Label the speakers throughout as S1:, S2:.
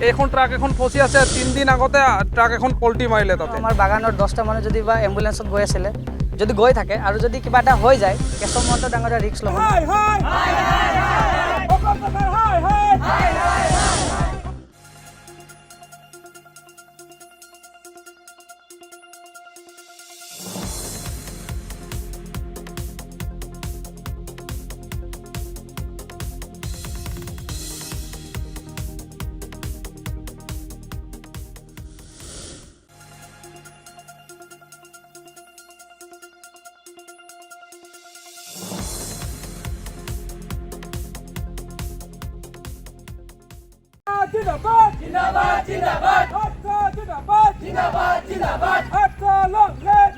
S1: এইখন ট্ৰাক এখন ফচি আছে 3 দিন আগতে ট্ৰাক এখন পল্টি মাৰিলে তাতে
S2: আমাৰ বাগানৰ 10টা মানুহ যদি বা এম্বুলেন্সত গৈ আছিলে যদি গৈ থাকে আৰু যদি কিবা এটা হৈ যায় কেশৱ মহন্ত ডাঙৰীয়া ৰিস্ক ল'ব
S3: जिंदाबाद जिंदाबाद जिंदाबाद जिंदाबाद जिंदाबाद जिंदाबाद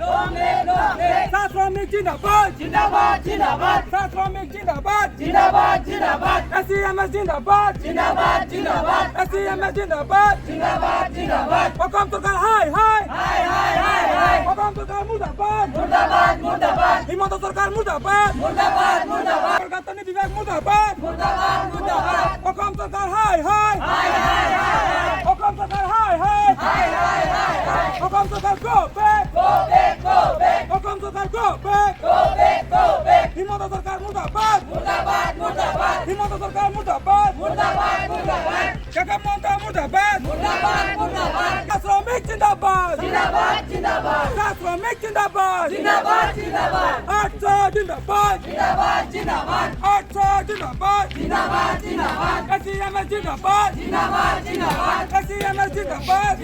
S3: long live Satramic जिंदाबाद जिंदाबाद जिंदाबाद Satramic जिंदाबाद जिंदाबाद जिंदाबाद SCMS जिंदाबाद जिंदाबाद जिंदाबाद SCMS जिंदाबाद जिंदाबाद जिंदाबाद हुकूमत सरकार हाय हाय हाय हाय हाय हाय हुकूमत सरकार मुर्दाबाद मुर्दाबाद मुर्दाबाद हिमंत सरकार मुर्दाबाद मुर्दाबाद मुर्दाबाद प्रशासन विभाग मुर्दाबाद मुर्दाबाद मुर्दाबाद हुकूमत सरकार हाय हाय हाय हाय हाय हुकूमत सरकार हाय हाय हाय हाय हाय हुकूमत सरकार go back go back go back हुकूमत सरकार go back go back go back Himanta सरकार मुर्दाबाद मुर्दाबाद मुर्दाबाद हिमंत सरकार मुर्दाबाद मुर्दाबाद मुर्दाबाद केशव महंत मुर्दाबाद मुर्दाबाद मुर्दाबाद श्रमिक जिंदाबाद जिंदाबाद जिंदाबाद श्रमिक जिंदाबाद जिंदाबाद जिंदाबाद अच्छा जिंदाबाद जिंदाबाद जिंदाबाद अच्छा जिंदाबाद जिंदाबाद जिंदाबाद SCMS जिंदाबाद जिंदाबाद जिंदाबाद SCMS जिंदाबाद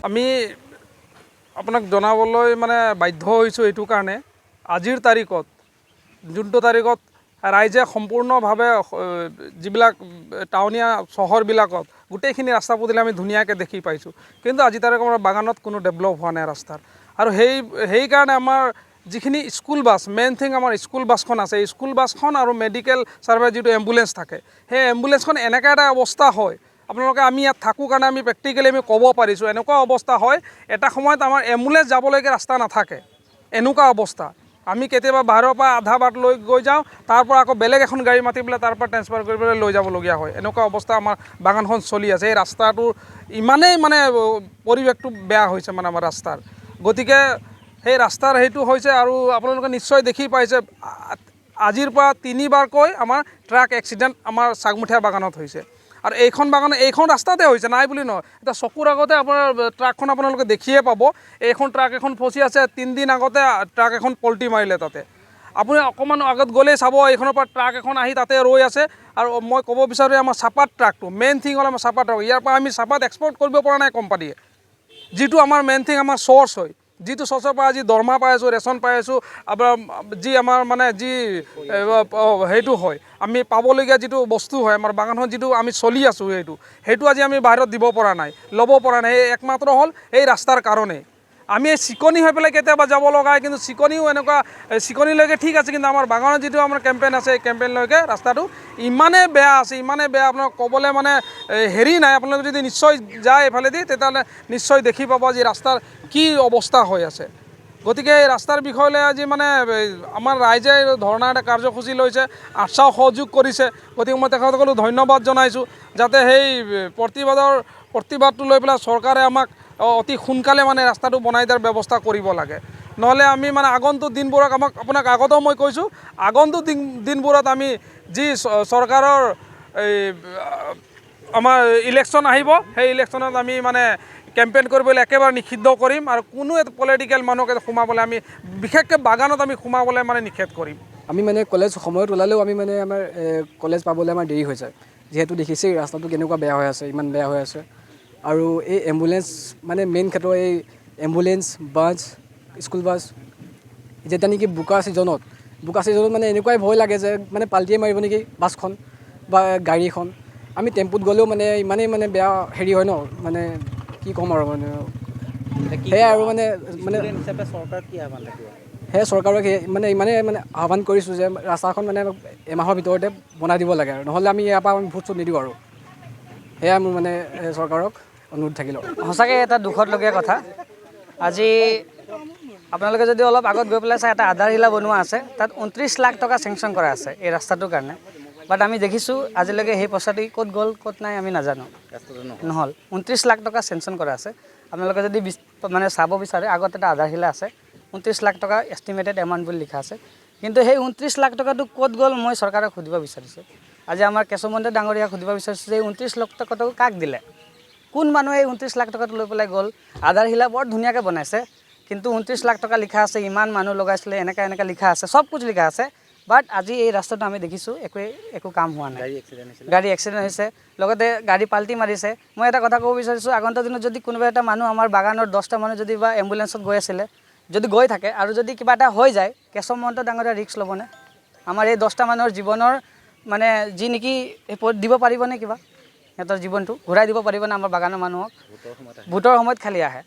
S1: আমি আপোনাক জনাবলৈ মানে বাধ্য হৈছোঁ এইটো কাৰণে আজিৰ তাৰিখত যোনটো তাৰিখত ৰাইজে সম্পূৰ্ণভাৱে যিবিলাক টাউনীয়া চহৰবিলাকত গোটেইখিনি ৰাস্তা পদূলি আমি ধুনীয়াকৈ দেখি পাইছোঁ কিন্তু আজি তাৰিখত আমাৰ বাগানত কোনো ডেভেলপ হোৱা নাই ৰাস্তাৰ আৰু সেইকাৰণে আমাৰ যিখিনি স্কুল বাছ মেইন থিং আমাৰ স্কুল বাছখন আছে স্কুল বাছখন আৰু মেডিকেল ছাৰ্ভিচ যিটো এম্বুলেঞ্চ থাকে সেই এম্বুলেঞ্চখন এনেকুৱা এটা অৱস্থা হয় আপোনালোকে আমি ইয়াত থাকোঁ কাৰণে আমি প্ৰেক্টিকেলি আমি ক'ব পাৰিছোঁ এনেকুৱা অৱস্থা হয় এটা সময়ত আমাৰ এম্বুলেঞ্চ যাবলৈকে ৰাস্তা নাথাকে এনেকুৱা অৱস্থা আমি কেতিয়াবা বাহিৰৰ পৰা আধা বাট লৈ গৈ যাওঁ তাৰ পৰা আকৌ বেলেগ এখন গাড়ী মাতি পেলাই তাৰ পৰা ট্ৰেন্সফাৰ কৰি পেলাই লৈ যাবলগীয়া হয় এনেকুৱা অৱস্থা আমাৰ বাগানখন চলি আছে এই ৰাস্তাটোৰ ইমানেই মানে পৰিৱেশটো বেয়া হৈছে মানে আমাৰ ৰাস্তাৰ গতিকে সেই ৰাস্তাৰ সেইটো হৈছে আৰু আপোনালোকে নিশ্চয় দেখি পাইছে আজিৰ পৰা 3বাৰকৈ আমাৰ ট্ৰাক এক্সিডেণ্ট আমাৰ চাগমুঠীয়া বাগানত হৈছে আৰু এইখন ৰাস্তাতে হৈছে নাই বুলি নহয় এটা চকুৰ আগতে আপোনাৰ ট্ৰাকখন আপোনালোকে দেখিয়ে পাব এইখন ট্ৰাক এখন ফচি আছে 3 দিন আগতে ট্ৰাক এখন পল্টি মাৰিলে তাতে আপুনি অকণমান আগত গ'লেই চাব এইখনৰ পৰা ট্ৰাক এখন আহি তাতে ৰৈ আছে আৰু মই ক'ব বিচাৰোঁ আমাৰ চাপাত ট্ৰাকটো মেইন থিং হ'ল আমাৰ চাপাত ট্ৰাক ইয়াৰ পৰা আমি চাপাত এক্সপৰ্ট কৰিব পৰা নাই কোম্পানীয়ে যিটো আমাৰ মেইন থিং আমাৰ চ'ৰ্চ হয় যিটো চ'ৰ্চৰ পৰা আজি দৰমহা পাই আছোঁ ৰেচন পাই আছোঁ আপোনাৰ যি আমাৰ মানে যি সেইটো হয় আমি পাবলগীয়া যিটো বস্তু হয় আমাৰ বাগানখন যিটো আমি চলি আছোঁ সেইটো আজি আমি বাহিৰত দিব পৰা নাই ল'ব পৰা নাই একমাত্ৰ হ'ল এই ৰাস্তাৰ কাৰণে আমি এই চিকনি হৈ পেলাই কেতিয়াবা যাব লগা হয় কিন্তু চিকনিও এনেকুৱা চিকনিলৈকে ঠিক আছে কিন্তু আমাৰ বাগানত যিটো আমাৰ কেম্পেইন আছে এই কেম্পেইনলৈকে ৰাস্তাটো ইমানেই বেয়া আছে ইমানেই বেয়া আপোনাক ক'বলৈ মানে হেৰি নাই আপোনালোকে যদি নিশ্চয় যায় এইফালেদি তেতিয়াহ'লে নিশ্চয় দেখি পাব যে ৰাস্তাৰ কি অৱস্থা হৈ আছে গতিকে এই ৰাস্তাৰ বিষয়লৈ আজি মানে আমাৰ ৰাইজে ধৰ্ণা এটা কাৰ্যসূচী লৈছে আশাও সহযোগ কৰিছে গতিকে মই তেখেতসকলক ধন্যবাদ জনাইছোঁ যাতে সেই প্ৰতিবাদটো লৈ পেলাই চৰকাৰে আমাক অতি সোনকালে মানে ৰাস্তাটো বনাই দিয়াৰ ব্যৱস্থা কৰিব লাগে নহ'লে আমি মানে আগন্তুক দিনবোৰত আপোনাক আগতেও মই কৈছোঁ আগন্তুক দিনবোৰত আমি যি চৰকাৰৰ এই আমাৰ ইলেকশ্যন আহিব সেই ইলেকশ্যনত আমি মানে কেম্পেইন কৰিবলৈ একেবাৰে নিষিদ্ধ কৰিম আৰু কোনো এটা পলিটিকেল মানুহকে সোমাবলৈ আমি বিশেষকৈ বাগানত আমি সোমাবলৈ মানে নিষেধ কৰিম
S4: আমি মানে কলেজ সময়ত ওলালেও আমি মানে আমাৰ কলেজ পাবলৈ আমাৰ দেৰি হৈ যায় যিহেতু দেখিছেই ৰাস্তাটো কেনেকুৱা বেয়া হৈ আছে ইমান বেয়া হৈ আছে আৰু এই এম্বুলেঞ্চ মানে মেইন ক্ষেত্ৰত এই এম্বুলেঞ্চ বাছ স্কুল বাছ যেতিয়া নেকি বোকা ছিজনত মানে এনেকুৱাই ভয় লাগে যে মানে পাল্টিয়ে মাৰিব নেকি বাছখন বা গাড়ীখন আমি টেম্পুত গ'লেও মানে ইমানেই মানে বেয়া হেৰি হয় ন মানে কি ক'ম আৰু মানে সেয়াই আৰু মানে
S2: চৰকাৰ কি আহ্বান থাকিব
S4: সেয়া চৰকাৰক মানে ইমানেই মানে আহ্বান কৰিছোঁ যে ৰাস্তাখন মানে এমাহৰ ভিতৰতে বনাই দিব লাগে আৰু নহ'লে আমি ইয়াৰ পৰা আমি ভোট চোট নিদিওঁ আৰু সেয়াই মোৰ মানে চৰকাৰক অনুৰোধ থাকিল
S2: সঁচাকৈ এটা দুখত লগীয়া কথা আজি আপোনালোকে যদি অলপ আগত গৈ পেলাই চাই এটা আধাৰশিলা বনোৱা আছে তাত 29 লাখ টকা চেংচন কৰা আছে এই ৰাস্তাটোৰ কাৰণে বাট আমি দেখিছোঁ আজিলৈকে সেই পইচাটো ক'ত গ'ল ক'ত নাই আমি নাজানো নহ'ল 29 লাখ টকা চেংচন কৰা আছে আপোনালোকে যদি মানে চাব বিচাৰে আগত এটা আধাৰশিলা আছে 29 লাখ টকা এষ্টিমেটেড এমাউণ্ট বুলি লিখা আছে কিন্তু সেই 29 লাখ টকাটো ক'ত গ'ল মই চৰকাৰক সুধিব বিচাৰিছোঁ আজি আমাৰ কেশৱ ডাঙৰীয়াক সুধিব বিচাৰিছোঁ যে 29 লাখ টকাটো কাক দিলে কোন মানুহে এই 29 লাখ টকাটো লৈ পেলাই গ'ল আধাৰশিলা বৰ ধুনীয়াকৈ বনাইছে কিন্তু 29 লাখ টকা লিখা আছে ইমান মানুহ লগাইছিলে এনেকৈ লিখা আছে সব কুছ লিখা আছে বাট আজি এই ৰাস্তাটো আমি দেখিছোঁ একো কাম হোৱা নাই গাড়ী এক্সিডেণ্ট হৈছে লগতে গাড়ী পাল্টি মাৰিছে মই এটা কথা ক'ব বিচাৰিছোঁ আগন্তুক দিনত যদি কোনোবা এটা মানুহ আমাৰ বাগানৰ 10টা মানুহ যদি বা এম্বুলেঞ্চত গৈ আছিলে যদি গৈ থাকে আৰু যদি কিবা এটা হৈ যায় কেশৱ মহন্ত ডাঙৰীয়া ৰিস্ক ল'বনে আমাৰ এই 10টা মানুহৰ জীৱনৰ মানে যি নেকি দিব পাৰিবনে কিবা সিহঁতৰ জীৱনটো ঘূৰাই দিব পাৰিবনে আমাৰ বাগানৰ মানুহক ভোটৰ সময়ত খালি আহে